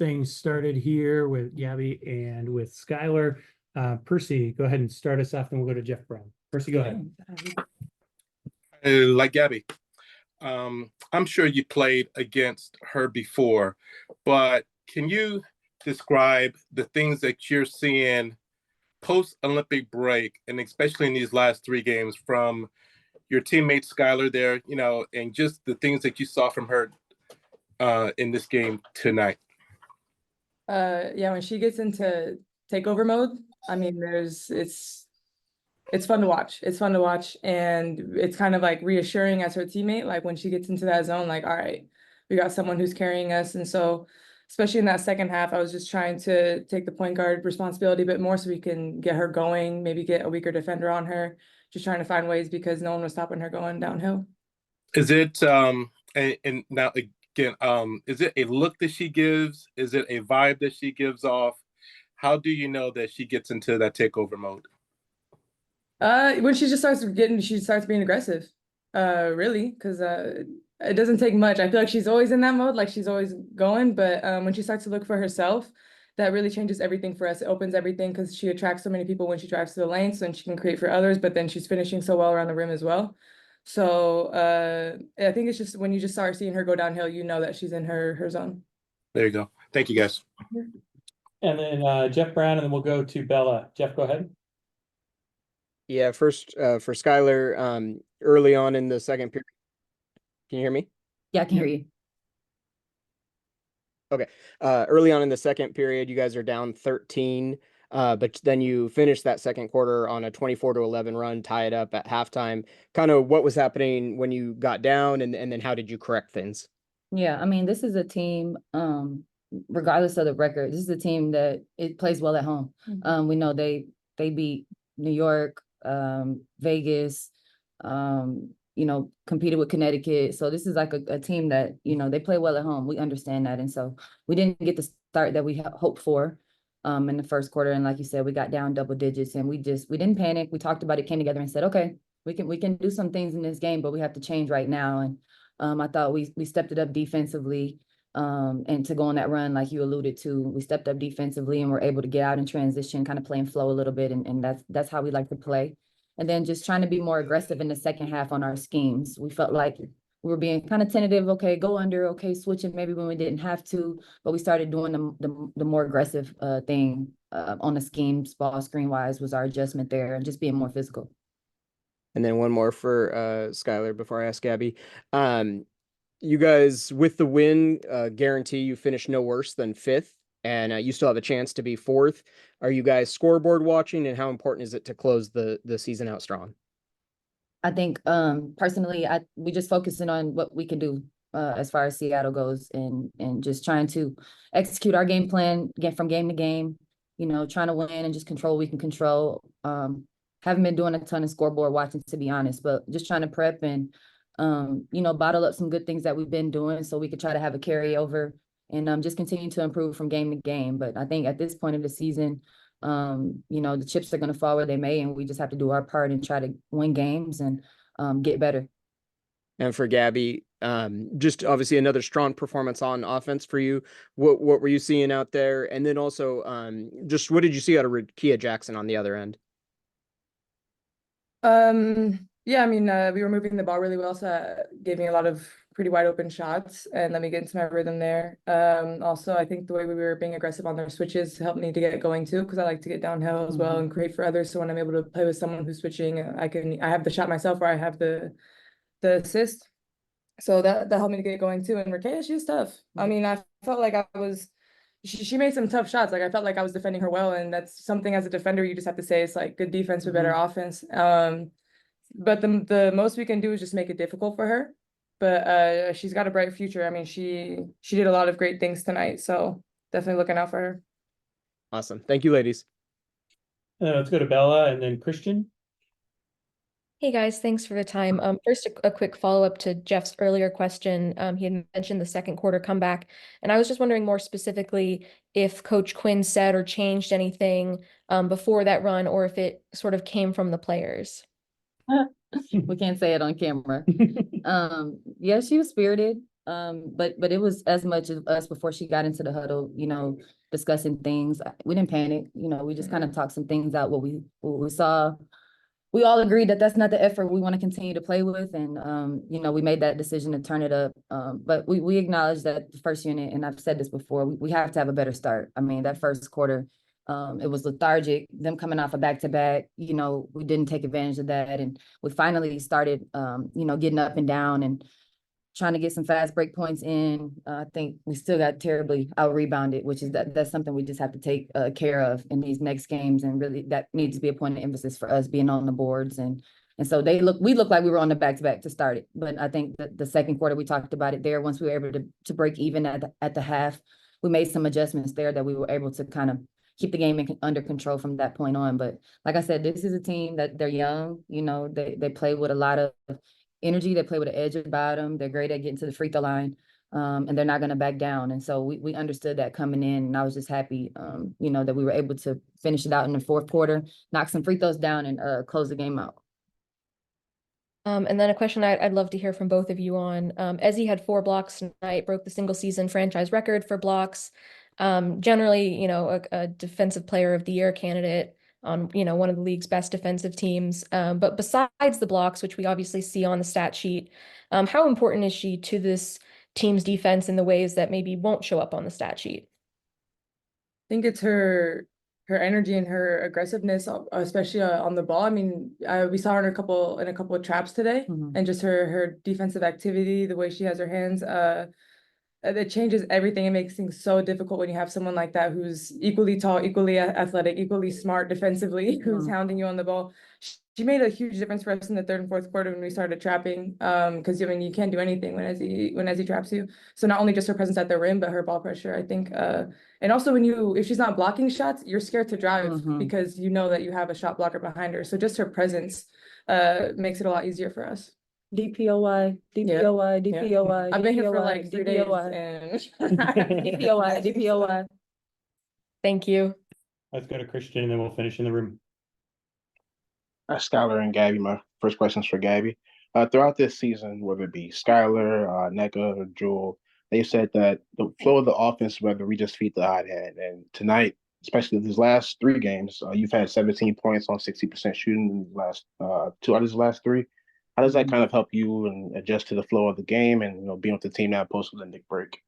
things started here with Gabby and with Skylar. Percy, go ahead and start us off, and we'll go to Jeff Brown. Percy, go ahead. Like Gabby, I'm sure you played against her before, but can you describe the things that you're seeing post-Olympic break, and especially in these last 3 games from your teammate Skylar there, and just the things that you saw from her in this game tonight? Yeah, when she gets into takeover mode, I mean, it's fun to watch. It's fun to watch, and it's kind of like reassuring as her teammate. Like when she gets into that zone, like, all right, we got someone who's carrying us. And so, especially in that second half, I was just trying to take the point guard responsibility a bit more so we can get her going, maybe get a weaker defender on her, just trying to find ways because no one was stopping her going downhill. Is it and now again, is it a look that she gives? Is it a vibe that she gives off? How do you know that she gets into that takeover mode? When she starts being aggressive, really, because it doesn't take much. I feel like she's always in that mode, like she's always going, but when she starts to look for herself, that really changes everything for us. It opens everything because she attracts so many people when she drives to the lane, so then she can create for others, but then she's finishing so well around the rim as well. So I think it's just when you just start seeing her go downhill, you know that she's in her zone. There you go. Thank you, guys. And then Jeff Brown, and then we'll go to Bella. Jeff, go ahead. Yeah, first for Skylar, early on in the second period. Can you hear me? Yeah, I can hear you. Okay. Early on in the second period, you guys are down 13, but then you finish that second quarter on a 24-11 run, tie it up at halftime. Kind of what was happening when you got down, and then how did you correct things? Yeah, I mean, this is a team, regardless of the record, this is a team that it plays well at home. Mm-hmm. We know they beat New York, Vegas, competed with Connecticut. So this is like a team that, they play well at home. We understand that. And so we didn't get the start that we hoped for in the first quarter. And like you said, we got down double digits, and we didn't panic. We talked about it, came together and said, okay, we can do some things in this game, but we have to change right now. And I thought we stepped it up defensively. And to go on that run, like you alluded to, we stepped up defensively and we're able to get out in transition, kind of play and flow a little bit. And that's how we like to play. And then just trying to be more aggressive in the second half on our schemes. We felt like we were being kind of tentative. Okay, go under. Okay, switch it maybe when we didn't have to. But we started doing the more aggressive thing on the schemes, ball screen wise, was our adjustment there, and just being more physical. And then one more for Skylar before I ask Gabby. You guys, with the win, guarantee you finish no worse than 5th, and you still have a chance to be 4th. Are you guys scoreboard watching, and how important is it to close the season out strong? I think personally, we just focusing on what we can do as far as Seattle goes, and just trying to execute our game plan from game to game. Trying to win and just control what we can control. Haven't been doing a ton of scoreboard watching, to be honest, but just trying to prep and bottle up some good things that we've been doing so we could try to have a carryover and just continue to improve from game to game. But I think at this point of the season, the chips are going to fall where they may, and we just have to do our part and try to win games and get better. And for Gabby, just obviously another strong performance on offense for you. What were you seeing out there? And then also, just what did you see out of Rickea Jackson on the other end? Yeah, I mean, we were moving the ball really well, so that gave me a lot of pretty wide open shots and let me get into my rhythm there. Also, I think the way we were being aggressive on their switches helped me to get going too, because I like to get downhill as well and create for others. So when I'm able to play with someone who's switching, I have the shot myself, or I have the assist. So that helped me to get going too. And Rickea, she was tough. I mean, I felt like she made some tough shots. Like I felt like I was defending her well, and that's something as a defender you just have to say. It's like good defense with better offense. But the most we can do is just make it difficult for her. But she's got a bright future. I mean, she did a lot of great things tonight, so definitely looking out for her. Awesome. Thank you, ladies. Let's go to Bella and then Christian. Hey guys, thanks for the time. First, a quick follow-up to Jeff's earlier question. He had mentioned the second quarter comeback, and I was just wondering more specifically if Coach Quinn said or changed anything before that run, or if it sort of came from the players. We can't say it on camera. Yeah, she was spirited. But it was as much as us before she got into the huddle, discussing things. We didn't panic, we just kind of talked some things out, what we saw. We all agreed that that's not the effort we want to continue to play with. And, we made that decision to turn it up. But we acknowledge that the first unit, and I've said this before, we have to have a better start. I mean, that first quarter, it was lethargic, them coming off a back-to-back, we didn't take advantage of that. And we finally started, getting up and down and trying to get some fast break points in. I think we still got terribly out-rebounded, which is that's something we just have to take care of in these next games. And really that needs to be a point of emphasis for us, being on the boards. And so we looked like we were on the back-to-back to start it. But I think that the second quarter, we talked about it there, once we were able to break even at the half, we made some adjustments there that we were able to kind of keep the game under control from that point on. But like I said, this is a team that they're young, they play with a lot of energy, they play with an edge about them, they're great at getting to the free throw line, and they're not going to back down. And so we understood that coming in, and I was just happy, that we were able to finish it out in the fourth quarter, knock some free throws down, and close the game out. And then a question I'd love to hear from both of you on. Ezi had 4 blocks tonight, broke the single season franchise record for blocks. Generally, a defensive player of the year candidate on, one of the league's best defensive teams. But besides the blocks, which we obviously see on the stat sheet, how important is she to this team's defense in the ways that maybe won't show up on the stat sheet? I think it's her energy and her aggressiveness, especially on the ball. I mean, we saw her in a couple of traps today, and just her defensive activity, the way she has her hands. It changes everything. It makes things so difficult when you have someone like that who's equally tall, equally athletic, equally smart defensively, who's hounding you on the ball. She made a huge difference for us in the third and fourth quarter when we started trapping. Because you can't do anything when Ezi traps you. So not only just her presence at the rim, but her ball pressure, I think. And also if she's not blocking shots, you're scared to drive because you know that you have a shot blocker behind her. So just her presence makes it a lot easier for us. DPOY, DPOY, DPOY. I've been here for like 3 days and DPOY, DPOY. Thank you. Let's go to Christian and then we'll finish in the room. Skylar and Gabby, my first question's for Gabby. Throughout this season, whether it be Skylar, Nneka, or Jewell, they said that the flow of the offense, whether we just feed the hot hand. And tonight, especially these last 3 games, you've had 17 points on 60% shooting in the last 2 out of the last 3. How does that kind of help you and adjust to the flow of the game and being with the team now post-Olympic break?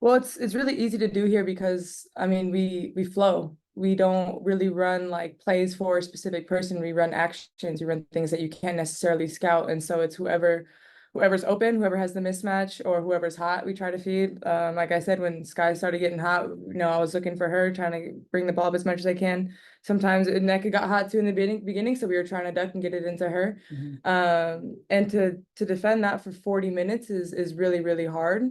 Well, it's really easy to do here because I mean we flow. We don't really run like plays for a specific person. We run actions. We run things that you can't necessarily scout, and so it's whoever's open, whoever has the mismatch, or whoever's hot, we try to feed. Like I said, when Sky started getting hot, I was looking for her, trying to bring the ball up as much as I can. Sometimes Nneka got hot too in the beginning, so we were trying to duck and get it into her. And to defend that for 40 minutes is really, really hard.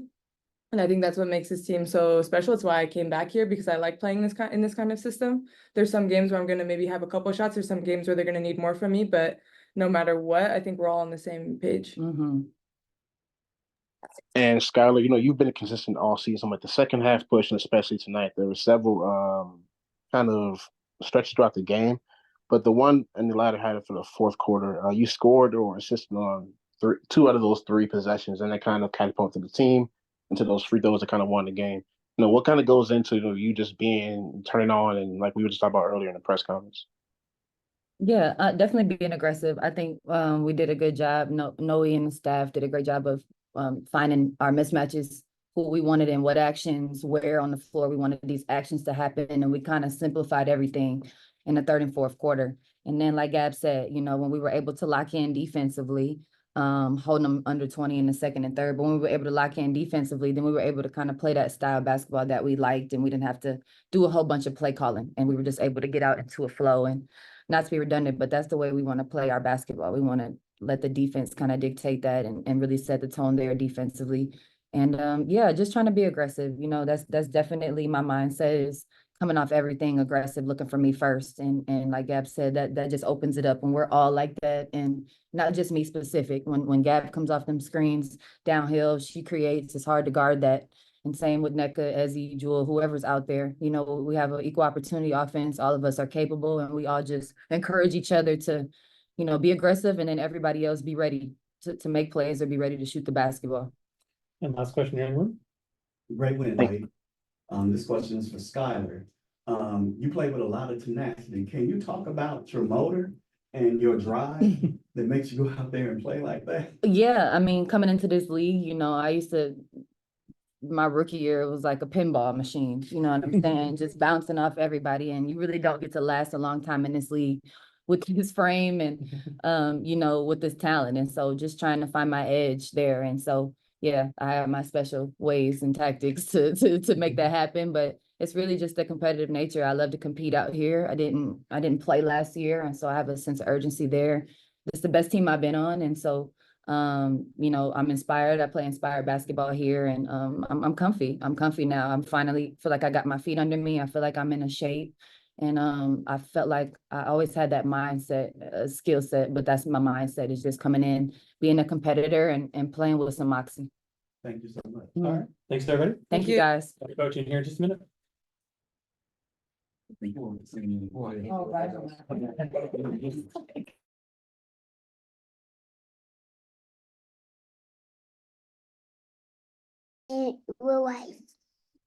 And I think that's what makes this team so special. It's why I came back here, because I like playing in this kind of system. There's some games where I'm going to maybe have a couple shots. There's some games where they're going to need more from me, but no matter what, I think we're all on the same page. And Skylar, you've been consistent all season, but the second half push, and especially tonight, there were several kind of stretches throughout the game. But the one in the latter half for the fourth quarter, you scored or assisted on 2 out of those 3 possessions, and that kind of catapulted the team into those free throws that kind of won the game. What kind of goes into you just turning on, and like we were just talking about earlier in the press conference? Yeah, definitely being aggressive. I think we did a good job. Noelle and the staff did a great job of finding our mismatches, who we wanted and what actions, where on the floor we wanted these actions to happen. And we kind of simplified everything in the third and fourth quarter. And then, like Gab said, when we were able to lock in defensively, holding them under 20 in the second and third, but when we were able to lock in defensively, then we were able to kind of play that style of basketball that we liked, and we didn't have to do a whole bunch of play calling, and we were just able to get out into a flow. And not to be redundant, but that's the way we want to play our basketball. We want to let the defense kind of dictate that and really set the tone there defensively. And just trying to be aggressive. That's definitely my mindset, is coming off everything aggressive, looking for me first. And like Gab said, that just opens it up when we're all like that. And not just me specific. When Gab comes off them screens downhill, she creates. It's hard to guard that. And same with Nneka, Ezi, Jewell, whoever's out there. We have an equal opportunity offense. All of us are capable, and we all just encourage each other to, be aggressive, and then everybody else be ready to make plays or be ready to shoot the basketball. And last question here in the room. Great win, Thank Lloyd. This question is for Skylar. You play with a lot of tenacity. Can you talk about your motor and your drive that makes you go out there and play like that? Yeah, I mean, coming into this league, you know, my rookie year, it was like a pinball machine, you know what I'm saying? Just bouncing off everybody, and you really don't get to last a long time in this league with this frame and, you know, with this talent. And so just trying to find my edge there. And so, yeah, I have my special ways and tactics to make that happen, but it's really just the competitive nature. I love to compete out here. I didn't play last year, and so I have a sense of urgency there. It's the best team I've been on, and so you know, I'm inspired. I play inspired basketball here, and I'm comfy. I'm comfy now. I'm finally feel like I got my feet under me. I feel like I'm in a shape, and I felt like I always had that mindset, skill set, but that's my mindset is just coming in, being a competitor, and playing with some moxie. Thank you so much. All right. Thanks, everybody. Thank you, guys. I'll be coaching here in just a minute. And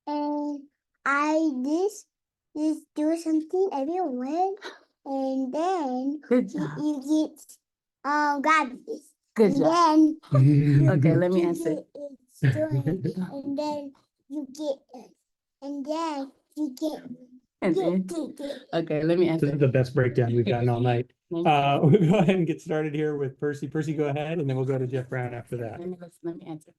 and I just do something everyone, and then Good job. you get grab this. Good And job. then Okay, let me you answer. get it doing, and then you get it, and then you get it. Okay, let me This answer. is the best breakdown we've gotten all night. We'll go ahead and get started here with Percy. Percy, go ahead, and then we'll go to Jeff Brown after that. Let me answer.